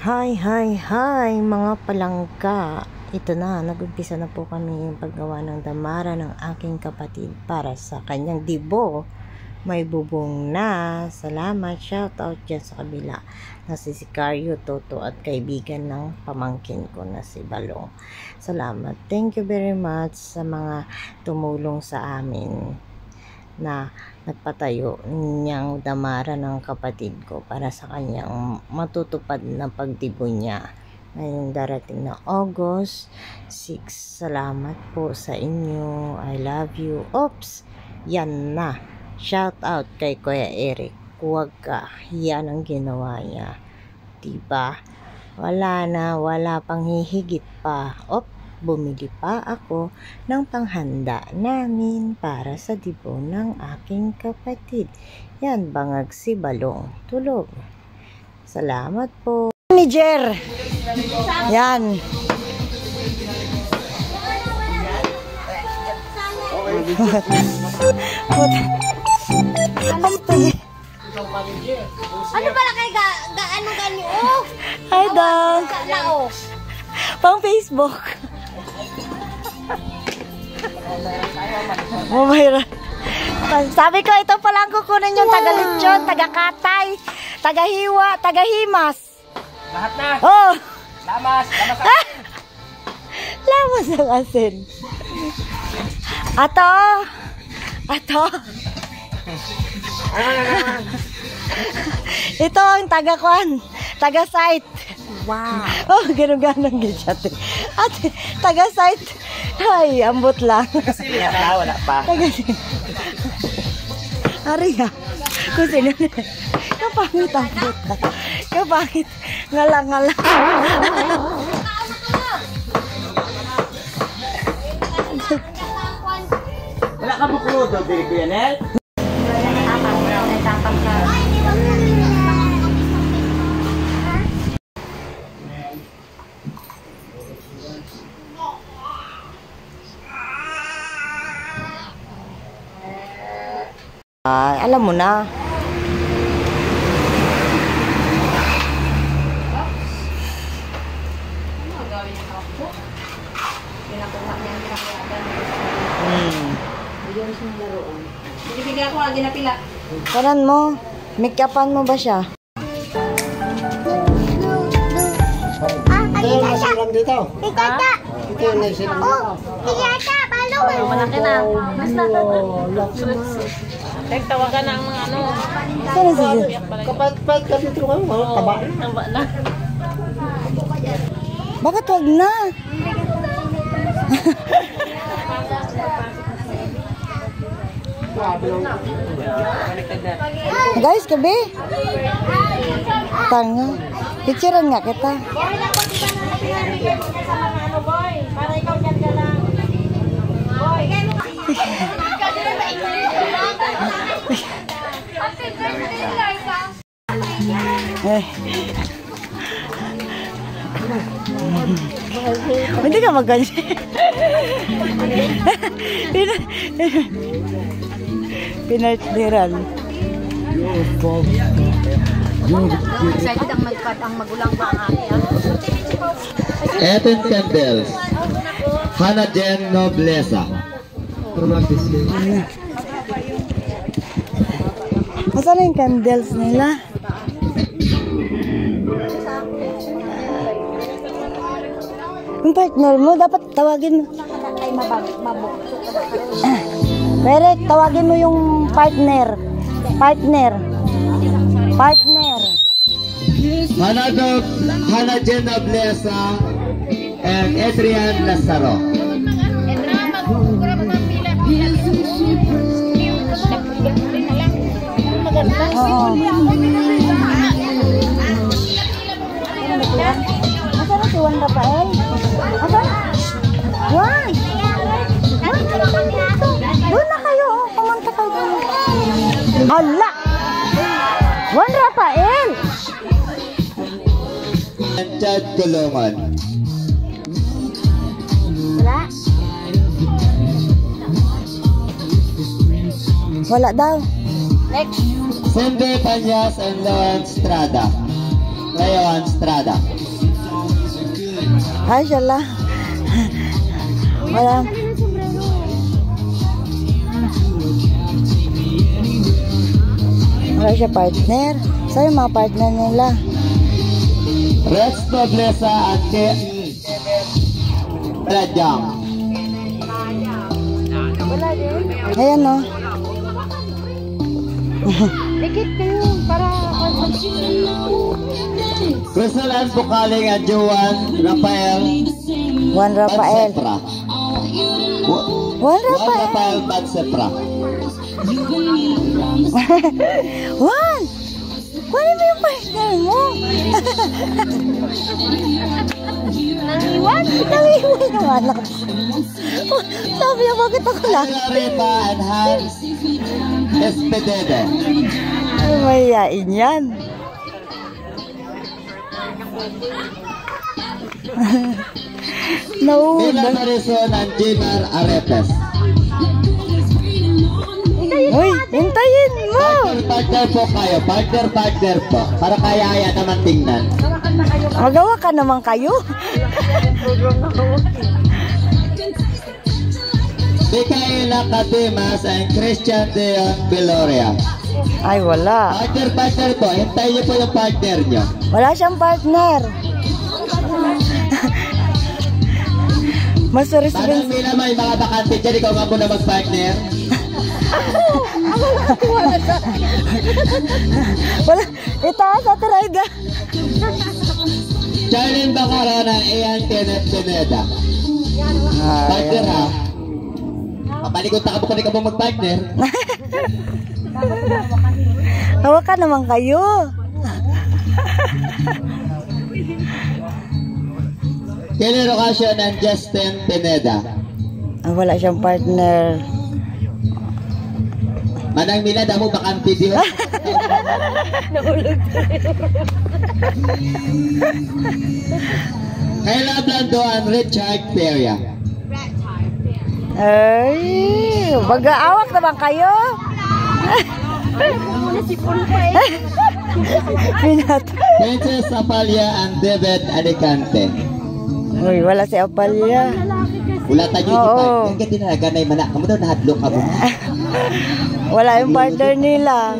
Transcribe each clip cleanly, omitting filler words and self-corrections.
Hi mga palangka. Ito na, nag-umpisa na po kami yung paggawa ng damara ng aking kapatid para sa kanyang dibo. May bubong na. Salamat, shout out dyan sa kabila na si Sicario, Toto at kaibigan ng pamangkin ko na si Balong. Salamat, thank you very much sa mga tumulong sa amin na nagpatayo niyang damara ng kapatid ko para sa kanyang matutupad na pagdibo niya ngayong darating na August 6. Salamat po sa inyo. I love you. Oops, yan na. Shout out kay Kuya Eric. Huwag ka, yan ang ginawa niya, diba? Wala na, wala pang hihigit pa. Bumili pa ako ng panghanda namin para sa dibo ng aking kapatid. Yan, bangag si Balong. Tulog. Salamat po. Manager! Yan. Ano pala kay ano ganyo? Hi, Dong. Pang Facebook. Sabi ko, ito palang kukunin yung taga-lechon, taga-katay, taga-hiwa, taga-himas. Lahat na. Oh! Lamas. Lamas ng asin. Ato. Ito ang taga-kwan, taga-site. Wow. Oh, ganun-ganun gisyate. At taga-site. Ay, ambot lang. Kasi wala pa. Ari ha. Kung sino na. Kapangit ambot. Kapangit. Ngala-ngala. Wala ka bukludo, Billy Kuyanel? Alam mo na. Bibigyan ko lagi na pila. Karan mo. Make-upan mo ba siya? Kanina siya. Dito. Tita. Ito yung naisilang Oh, tita, balong. Malaki na. Basta. Tawagan na ang mga ano. Saan na siya? Kapag ka dito ka, taba. Taba na. Bakit wag na? Guys, kabe. Tanga. Picturean nga kita. Para ikaw dyan ka lang. Boy. Hindi ka magganyan. Pinartneran. Excited ang magulang ba ang aking. Eden Candles, Hannah Jen Nobleza. Masaan na yung candles nila? Yung partner mo, dapat tawagin mo. Derek, tawagin mo yung partner. Hannah Jen Nobleza and Adrian Lazaro. Oo. Asa na si Juan Rafael? Asa? Juan! Doon na kayo, oh. Pumunta kayo doon. Hala! Juan Rafael! And Chad Colongan. Wala daw. Next. Sende Panyas and Lawrence Strada. Rayon Strada. Ay, siya lang. Wala. Wala siya partner. Sa'yo yung mga partner nila. Rex Nobleza at Rajang. Ayan, no? Dikit kayo para Crystal and Bukaling at Juan Rafael. Juan Rafael. Badsepra. Juan Juan Rafael. Rafael Badsepra. Juan! Kunin mo yung partner mo. nangiwan. Nangiwan yung anak. Sabi niya, bakit ako lang? Rita and Hans Espedede. Ay, mayayain yan. No, Mila Marisol and Jimar Aretes. Uy, hintayin mo. Partner po kayo. Partner po. Para kaya naman tingnan. Magawa ka naman kayo. Micaela Catimas and Christian Deon Viloria. Ay, wala. Partner po. Hintayin niyo po yung partner niyo. Wala siyang partner. Mas Parang responsible. Mila may mga bakante dyan. Ikaw nga muna mag-partner. Wala. Itaas at Raida. Charlene Bacarana, Ian Kenneth Pineda. Partner ha. Papalikot na ka mo mag-partner. Hawakan naman kayo. Kelly Rocasion and Justin Pineda. Ah, wala siyang partner. Manang Mila, damo bakante di ba? Kayla Blando and Richard Peria. Ay, mag-aawak naman kayo. Pinat. Princess Apalia and David Alicante. Uy, wala si Apalia. Wala tayo yung Oo. partner. Yung tinaganay manak. Kamu daw nahadlok ka mo. Wala yung partner nila.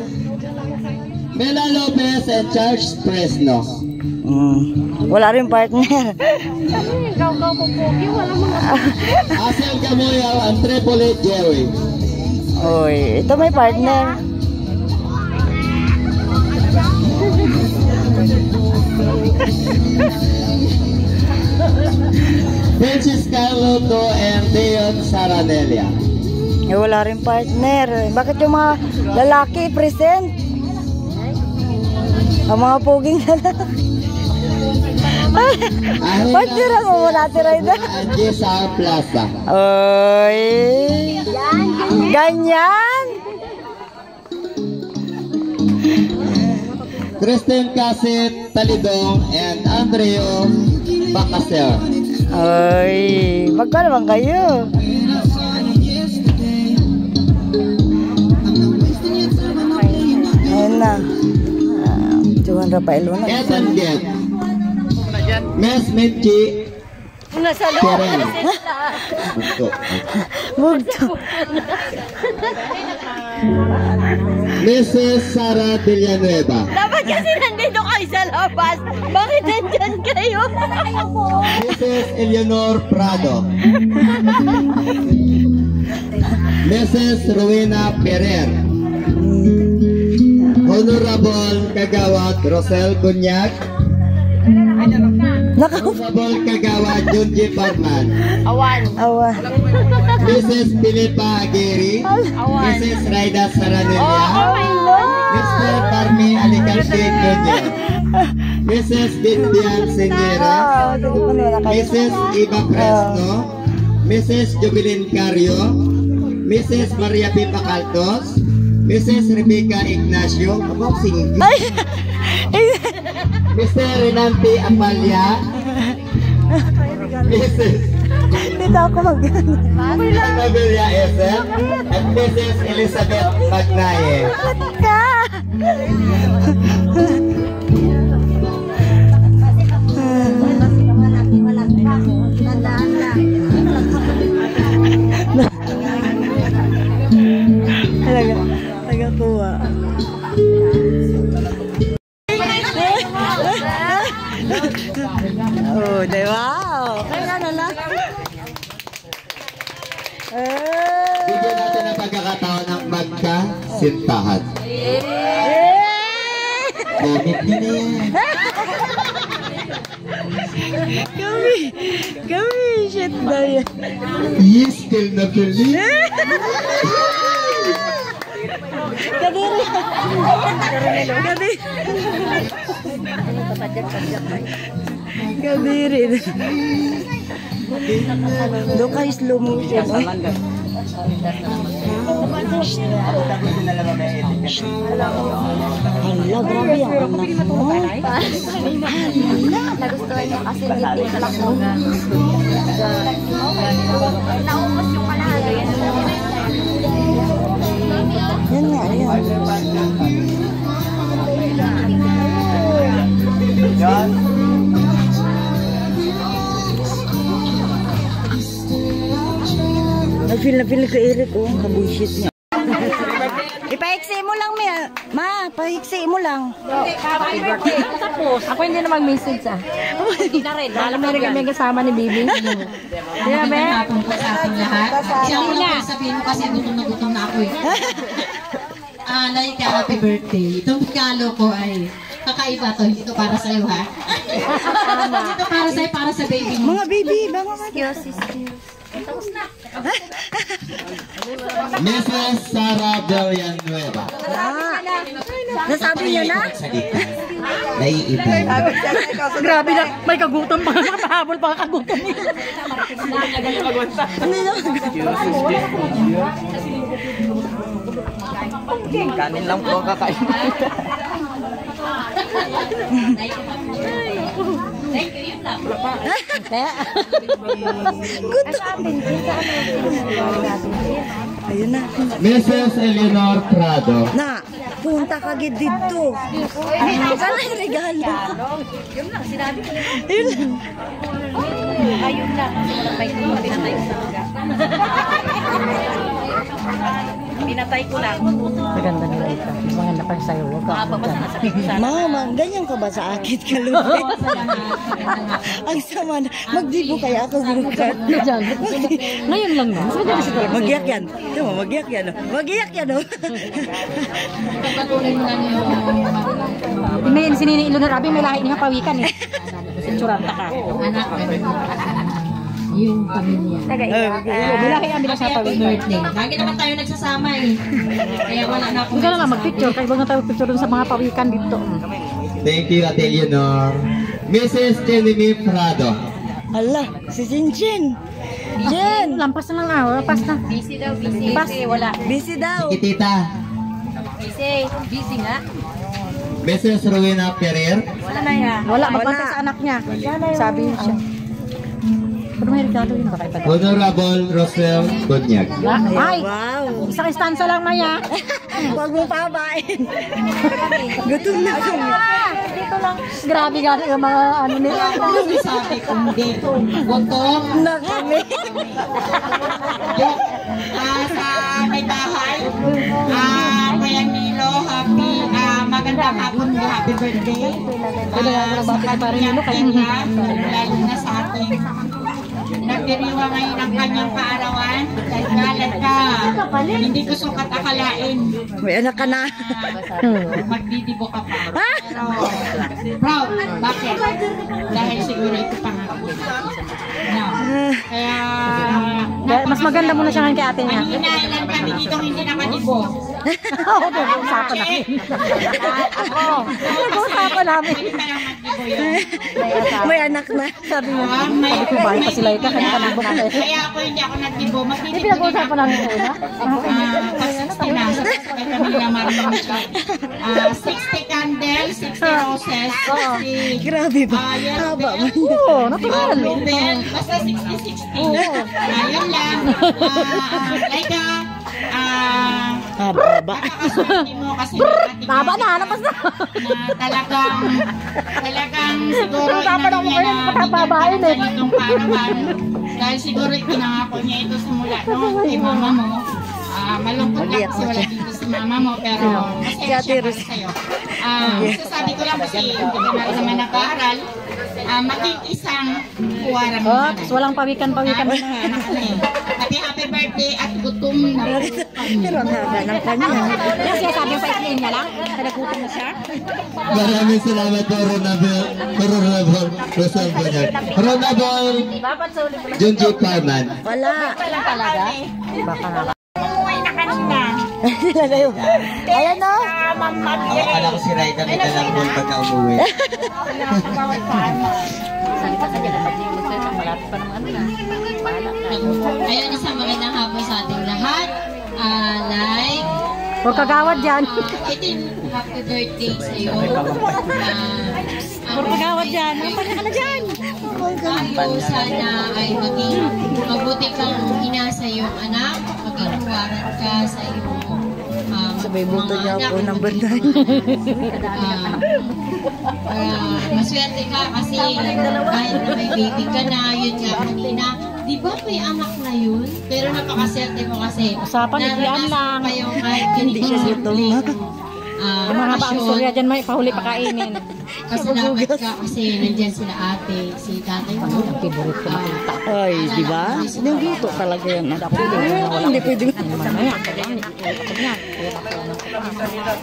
Mela Lopez and Charles Fresno. Wala rin partner. Ikaw po pogi, wala mga Asel Camoyaw and Tripoli Jerry. Uy, ito may partner. Francis Carloto and Deon Saranelia. Eh, wala rin partner. Bakit yung mga lalaki present? Ang mga poging lalaki. Partneran mo muna si Raida. Angie sa Plaza. Uy. Ganyan. Kristen Casit Talidong and Andreo Bacasel. Uy. Magkano naman kayo? Ayun na. Juan Rafael na. Ethan Get. Miss Mitchi nasa loob Keren. na sila. Bugto. Mrs. Sara Villanueva. Dapat kasi nandito kayo sa labas. Bakit nandyan kayo? Mrs. Eleanor Prado. Mrs. Rowena Ferrer. Honorable Kagawad Rosel Bunyak. Honorable Kagawad Junji Parman. Awan. Awa. Mrs. Filipa Aguirre. Mrs. Raida Saranelia. Mr. Carmi Alicante Jr. Mrs. Vivian Senera. Mrs. Iba Fresno. Mrs. Jubilin Cario. Mrs. Maria Pipa Caltos. Mrs. Rebecca Ignacio. Abang singing. Mr. Renante Apalia. Mrs. Dito ako mag-ano. Anabilia Esen. At Mrs. Elizabeth Magnaye. Ka! di wow. Kaya na lang. Bigyan natin ang pagkakataon ng magkasintahan. Bonit nyo na yan. Kami, shit na yan. Yes, still na pili. Kadiri. Kadiri. Doon kayo slow motion. Hala, grabe ang anak mo. Nagustuhan niyo kasi hindi ko lang muna. Naubos yung kalahari. Yan nga, yan. Yan. Nag-feel na feel ko Eric, oh. Kabullshit niya. Ipaiksi mo lang, Ma. Paiksi mo lang. Happy birthday. Tapos, ako hindi na mag-message Hindi na rin. Alam mo rin kami kasama ni Bibi. Di ba, Be? Hapon po sa ating lahat. Siya ko lang sabihin mo kasi gutom na ako eh. Like, happy birthday. Itong regalo ko ay kakaiba to. Ito para sa'yo ha. Ito para sa'yo, para sa baby mo. Mga baby, bango ka. Mrs. Sara Villanueva. Nasabi niyo na? Naiibig. Grabe na. May kagutom pa. Nakahabol pa kagutom niya. Kanin lang po kakain. Ayun na. Mrs. Eleanor Prado. Na, punta ka gid dito. Saan yung regalo? Yun lang, sinabi ko. Ayun lang. Ayun lang. Pinatay ko talaga. Pinatay ko lang. Maganda nila ito. Maganda pa sa'yo. Mama, ganyan ka ba sa akit ka, Lupe? Ang sama na. Magdibo kaya ako bukat. Ngayon lang na. Magiyak yan. Ito mo, magiyak yan. Magiyak yan, oh. Patuloy mo lang yung May sinini ilo na rabi, may lahi niya pawikan eh. Sinsuranta ka. anak yung pamilya. Bilahi kami na sa Happy pawikan. birthday. Lagi naman tayo nagsasama eh. Kaya wala na akong Huwag ka na lang mag-picture. Kaya huwag na tayo picture dun sa mga pawikan dito. Thank you, Ate Eleanor. Mrs. Jenny Prado. Hala, si Jinjin. Jen, Lampas na lang ah. Lampas na. Busy daw, busy. Busy, wala. busy daw. Kitita. Busy. Busy nga. Mrs. Rowena Ferrer. Wala na yan. Wala, magbantay sa anak niya. Sabi niya siya. Pero may regalo yun. Kakaiba. Honorable Rosel Bunyag. Ay! Wow. Isang istansa lang, Maya. Huwag mo pabain. Gutom na kami. Dito lang. Grabe gano'n yung mga ano nila. Sabi kong dito. Gutom. Na kami. Sa may bahay. Kuya Nilo, magandang hapon mo. Happy birthday. Sa kanya, lalo na sa ating nagdiriwa ngayon ang kanyang kaarawan. Galat ka. Hindi ko sukat akalain. May anak ka na. Magdidibo ka pa. Pero, proud. Bakit? Dahil siguro ito pangako. No. Kaya, Mas maganda muna siya ngayon kay ate niya. kanina ilan kami dito hindi nakadibo. Oo, nag-uusapan namin. Oo, nag-uusapan namin. Pwede ka lang magdibo yun. May anak na. Sabi niya, sabi ko bahay pa sila ito. Kaya ka nang bukate. Kaya ako hindi ako nagdibo. Hindi Magdidibo din pinag-uusapan namin ito na. kasi na, sabay kami na marunong siya. 60 candles, 60 roses, 60 Grabe ba? Haba mo. Oo, natural. bluebell, basta 60-60. Ayun lang. Laika, Haba ba? nakakaswerte mo kasi ating Taba na, napas na. na talagang siguro Tapa na mo kayo, patababain eh. itong parawan. Dahil siguro pinangako niya ito simula no, kay mama mo. Malungkot lang kasi wala dito si mama mo, pero masaya siya para sa'yo. Sasabi ko lang kasi hindi ka na naman nag-aaral. maging isang kuwarang Oops, walang pawikan-pawikan na. Happy birthday at gutom na po. Pero ang haba ng kanya. Yung sinasabi pa iklin niya lang, nalagutom na siya. Maraming salamat po, Ronabel Rosal Banyag. Ronabel Junji Parman. Wala. Talaga? Baka nga. Umuwi na kanina. Ayan o. Akala ko si Raida may dalang doon pagka umuwi. Ayun, isang magandang hapon sa ating lahat. Like, Huwag kagawad dyan. happy birthday sa iyo. Huwag kagawad dyan. Ang pala ka na dyan. Tayo sana ay maging mabuti kang ina sa iyong anak, maging huwaran ka sa iyong Sabay buto niya ako ng banday. maswerte ka kasi kahit na may baby ka na, yun nga kanina, di ba may anak na yun? Pero napakaswerte mo kasi Usapan, ikian lang. kayong kahit Hindi siya gutom. Mahaba ang surya dyan, may pahuli pakainin. kasi napat ka kasi nandyan sila ate, si tatay mo. Ang favorite ko makita. Ay, di ba? Yung luto talaga yan. Hindi pwede. Mamaya, yan.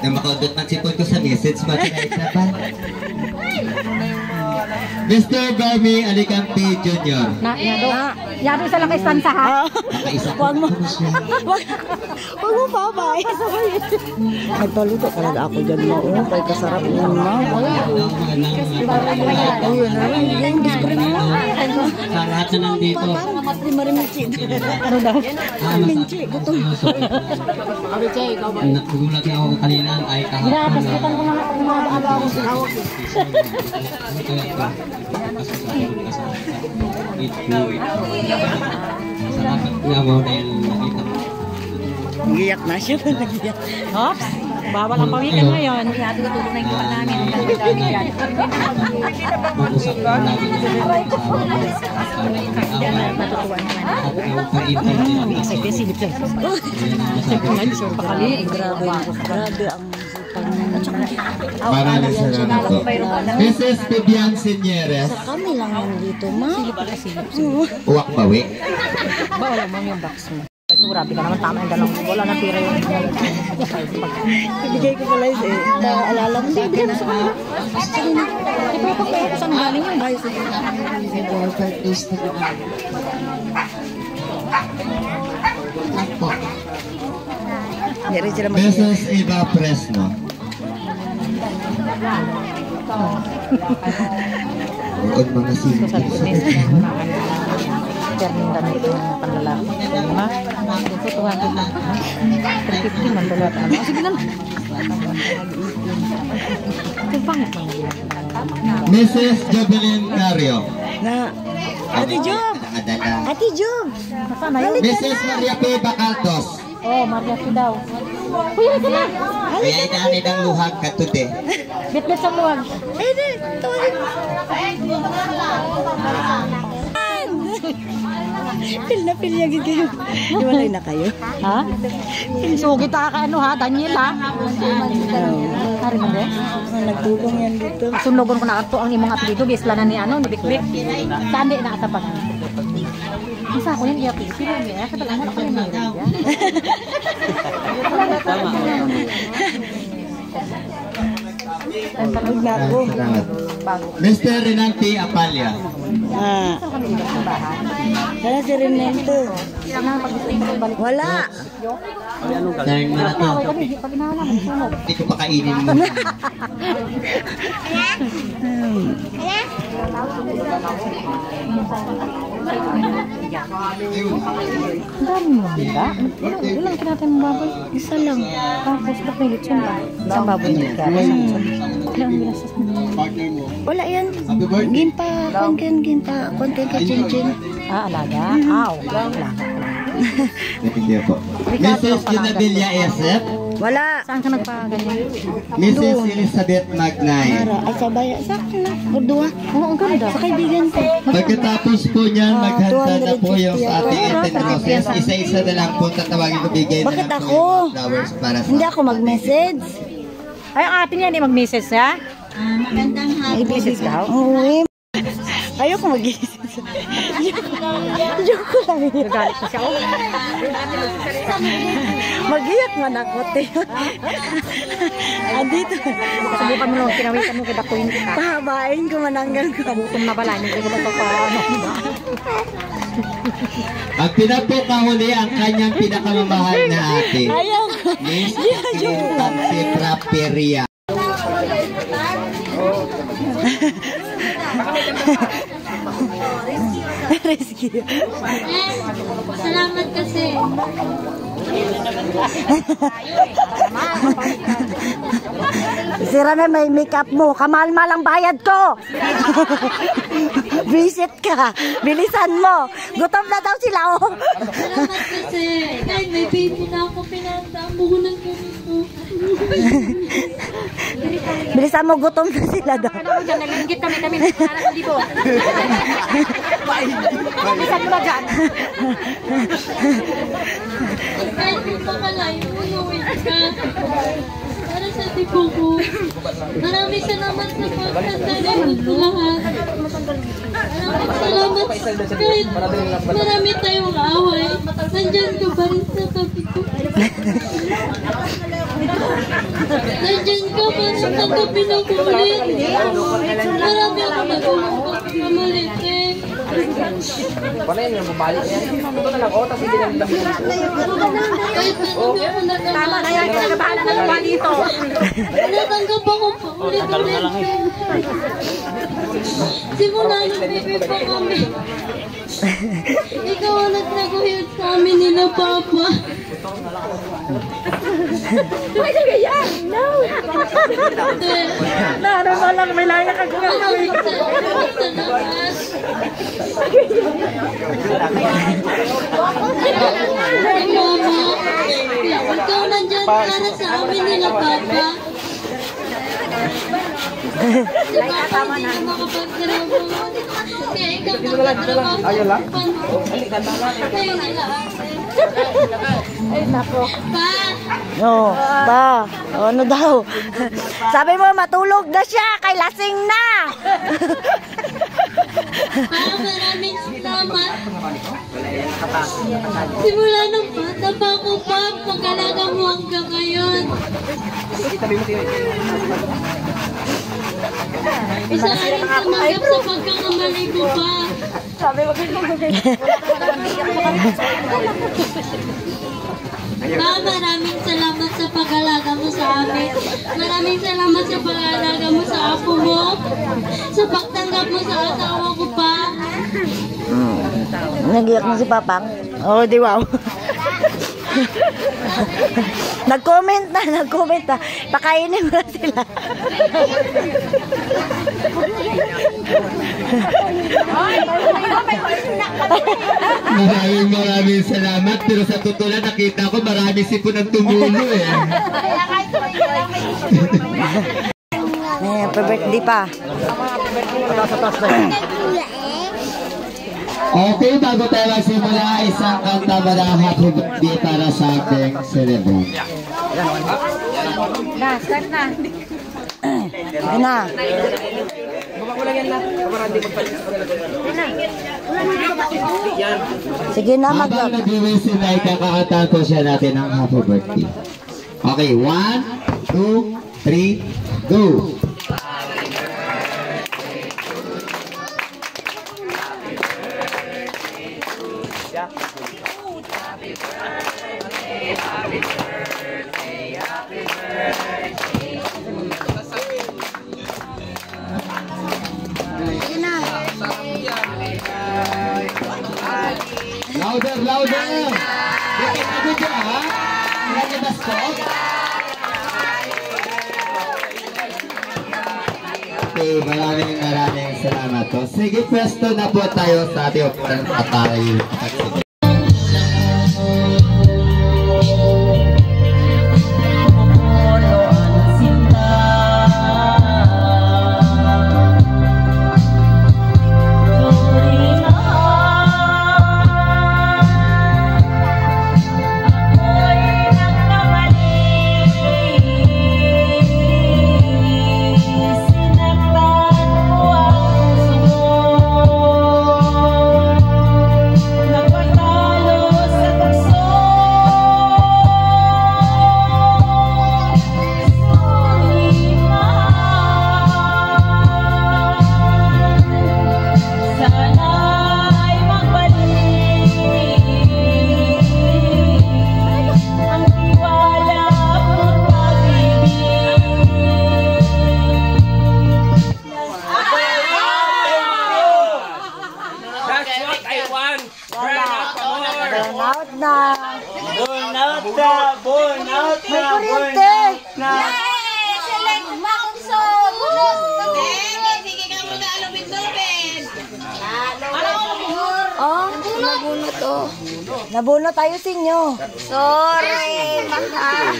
Na makaudot ng sipon ko sa message mo, Raida pa. Mr. Barbie Alicante Jr. Yado isa lang istansa ha. Nakaisa ko Huwag mo. na siya. Huwag mo babay. Nagpaluto talaga ako dyan mo. Kaya kasarap yun mo. Ayun na. Yung discream mo. Sa lahat na nandito. Parang matri marimitsin. Ano daw? Minchi, gutom. Nagulat na ako kanina ay kahapon na. Ko na kung mga ako sa hawak. Salamat nga mo dahil nakita mo. Nagiyak na siya. Nagiyak. Oops, bawal ang pawikan ngayon. Yado ko tulong na yung iwan namin. Mag-usap ko lagi na Grabe ang Maraming salamat po. Mrs. Pibian Sinyeres. kami lang yan dito, ma. Uwak bawi. Ba, wala mo yung box mo. Grabe ka naman, tama yung dalawang wala na tira yung Ibigay ko pala yun eh. Naalala mo. Hindi, bigyan mo sa kanila. saan galing yung bahay sa Hindi rin sila Mrs. Eva Fresno. Bukod mga sino. Termin dan itu panlalaki. Ma, tutuhan ko na. 350 man doon ata. Sige na. Ito pangit man. Mrs. Jovelyn Cario. Na, Ate Job! Ate Job! Nasaan na yun? Mrs. Maria P. Bacaltos. Oh, Mariaki daw. Uy, ka na. Kaya inaanid ang luhag katude. Bit-bit sa tuwag. Eh, di, tawagin. Pil na pil yagin kayo. Iwalay na kayo. Ha? Sugi ta ka ano ha, Daniel ha? Hari mo de? Nagtulong yan dito. Sunugon ko na ato ang imong apelido, gisla na ni ano, ni Bikbik. Sandi na atapan. Isa ko yung iapit. Sino yung iapit? Ano ako yung iapit? Huwag na ako. Salamat. Mr. Renante Apalia. Ah. Sana si Renento. Wala. Dahil na to. Pag inalaman, sunog. Hindi ko pakainin mo. Ang dami mo, ba? Ilang kinatay mo baboy? Isa lang. Tapos, ba't may lechon ba? Isang baboy na kaya. Ilang binasas mo? Wala yan. Ginpa, konten ka chin-chin. Ah, alaga? Ah, okay. Alaga. Hindi po. Mrs. Ginabilia Esep. Wala. Saan ka nagpaganyan? Mrs. Elizabeth Magnay. Mara, ay sabaya. Sakto na. Urduwa. Oo, ang ganda. Sa kaibigan ko. Pagkatapos po niyan, maghanda na po yung sa ating 250 18 roses. Isa-isa na lang po tatawagin ko bigay na Bakit lang po ako? yung flowers para sa Hindi ako mag-message. Ay, ang atin yan, mag-message ha? Magandang hapon. Mag-message ka? Oo. Ayoko mag-isip. Joke lang yun. Nagalit na siya. Oh. Mag-iyak man ako, te. Andito. Subukan mo lang, kinawitan mo kay Bakuin. Pahabain ko mananggal ko. Kabutom na bala, hindi ko na ito pa. Ang pinapakahuli ang kanyang pinakamamahal na ate. Ayaw ko. Miss Tansipra Peria. Rescue. Salamat kasi. Sira na may makeup mo. Kamalmal ang bayad ko. Visit ka. Bilisan mo. Gutom na daw sila, oh. Salamat kasi. Kahit may baby na ako, pinatang buhunan ko nito. Bilisan mo, gutom na sila daw. Ano mo dyan, nalingkit kami para dito. Bilisan mo na dyan. Kahit kung makalayo, unuwin ka. Para sa tipo ko. Maraming salamat sa pagkatalaman ko lahat. Maraming salamat kahit marami tayong away. Nandyan ka pa rin sa tabi ko. Nandyan ka pa sa tanggapin ako ulit. Marami ako nagawang pagkamalit eh. Panayin yung bumalik yan. Ito na lang, tapos hindi lang dami dito. Kahit marami ako Tama na yan, nagabahala na naman dito. natanggap ako pa ulit-ulit. Simula nung baby pa kami. Ikaw ang nagnaguhit sa amin nila, Papa. Ay, sige yan! No! Naroon mo lang, may laya ka gawin. Salamat. Mama, ikaw nandyan para sa amin nila, Papa. Si Papa hindi na makapagtrabaho. Kaya ikaw nagtatrabaho. Ayaw lang? Kaya nila. Ay, nako. Pa! No, ba? Ano daw? Sabi mo, matulog na siya. Kay lasing na. Pa, maraming salamat. Simula nung bata pa ako, Pa, pag-alaga mo hanggang ngayon. Isa ka rin tumanggap sa pagkakamali ko, Pa. Pa, maraming salamat sa pag-alaga mo sa amin. Maraming salamat sa pag-alaga mo sa apo mo. Sa pagtanggap mo sa asawa ko, Pa. Nagiyak na si Papang. Oh, di wow. Nag-comment na. Pakainin mo na sila. Maraming salamat. Pero sa totoo lang, nakita ko marami sipon ang tumulo eh. Happy birthday pa. Okay, bago tayo magsimula, isang kanta ba na happy birthday para sa ating celebrant. Na, start na. Ayun na. Sige na, Habang nag-uwi si Laika, kakanta po siya natin ang happy birthday. Okay, 1, 2, 3, go! Louder, louder! Dikit ako dyan, ha? Lagi na stop. Okay, maraming salamat po. Sige, pwesto na po tayo sa ating operang patay. Sinaktan mo ang sumo. Nabunot tayo sa inyo. Sorry, mahal.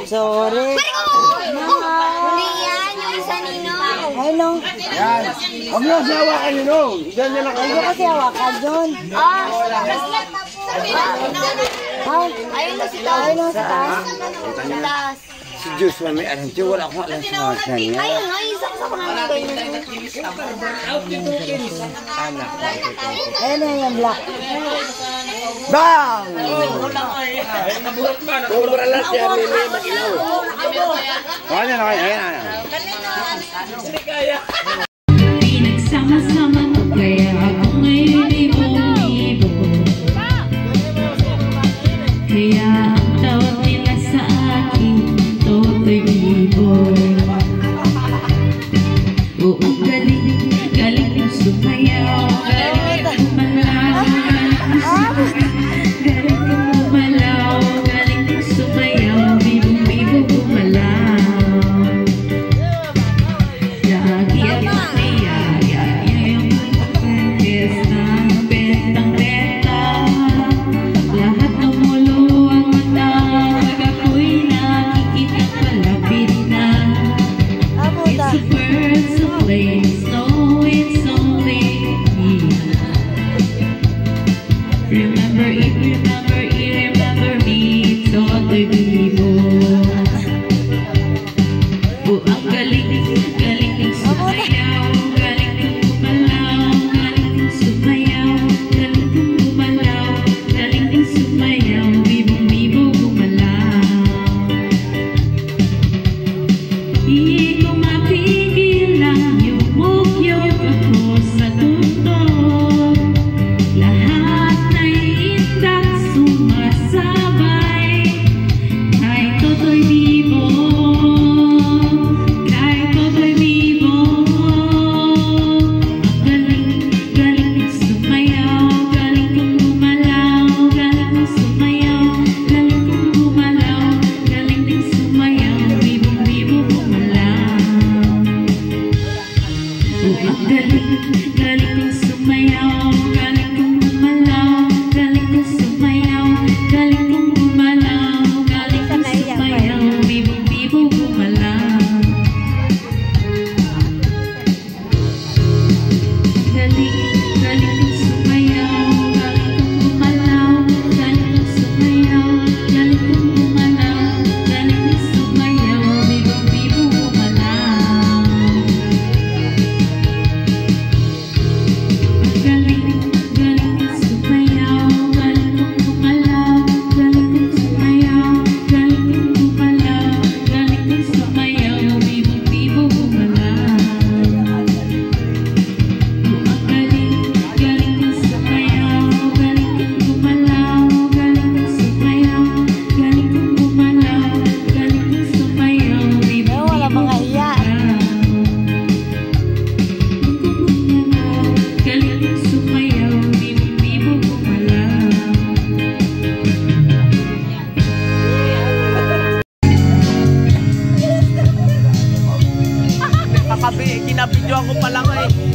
Sorry. Hindi yan, yung isa nino. Ay, no. Yan. Huwag mo kasi hawakan yun, no. Diyan niya lang Huwag mo kasi hawakan, John. Ayun na si Taas. Ayun na sa taas. Sa taas. si Joshua may alam. Siya wala akong alam sa mga kanya. Ayun, ay, saksak na ng ganyan. Anak. Ayun na yung black. Bang! Pura lahat yan, may mag-ilaw. Ayan, ayan. Pinagsama-sama mo kaya ako ngayon ay bumibo. Kaya ang tawag nila sa akin, Totoy Bibo. Oo, galing kong sumayaw, galing kong kumalaw, galing kong kumalaw, galing kong sumayaw, bibo-bibo kumalaw. Lagi ako niyaya, yung pagkakes na bentang-benta. Lahat ng mulo ang mata, pag ako'y nakikita palapit na. It's a birds of place, no, it's only me. Remember me, Totoy Bibo. Oh, ang galing kong sumayaw, galing kong kumalaw, galing kong sumayaw, galing kong kumalaw, galing kong sumayaw, bibong-bibo gumalaw. Di ko mapigil ang yumukyok ako sa tundok. Lahat na iindak sumasabay kay Totoy Bibo, kay Totoy Bibo. Ang galing kong sumayaw, galing kong gumalaw, galing kong sumayaw, galing kong gumalaw, galing kong sumayaw, bibong-bibo gumalaw. Oh, ang galing kong sumayaw, galing kong gumalaw, galing kong sumayaw, galing kong gumalaw, galing kong sumayaw, bibong-bibo gumalaw. Galing kong sumayaw, galing kong gumalaw, galing kong sumayaw, galing kong gumalaw, galing kong sumayaw, bibong-bibo gumalaw. Galing kong sumayaw, galing kong gumalaw, galing kong sumayaw, galing kong gumalaw, galing kong sumayaw, bibong-bibo gumalaw. Galing kong sumayaw, galing kong gumalaw, galing kong sumayaw, galing kong gumalaw, galing kong sumayaw, bibong-bibo Wala mga iya. galing kong sumayaw, bibong-bibo gumalaw. Kinabidyo ako pa lang eh.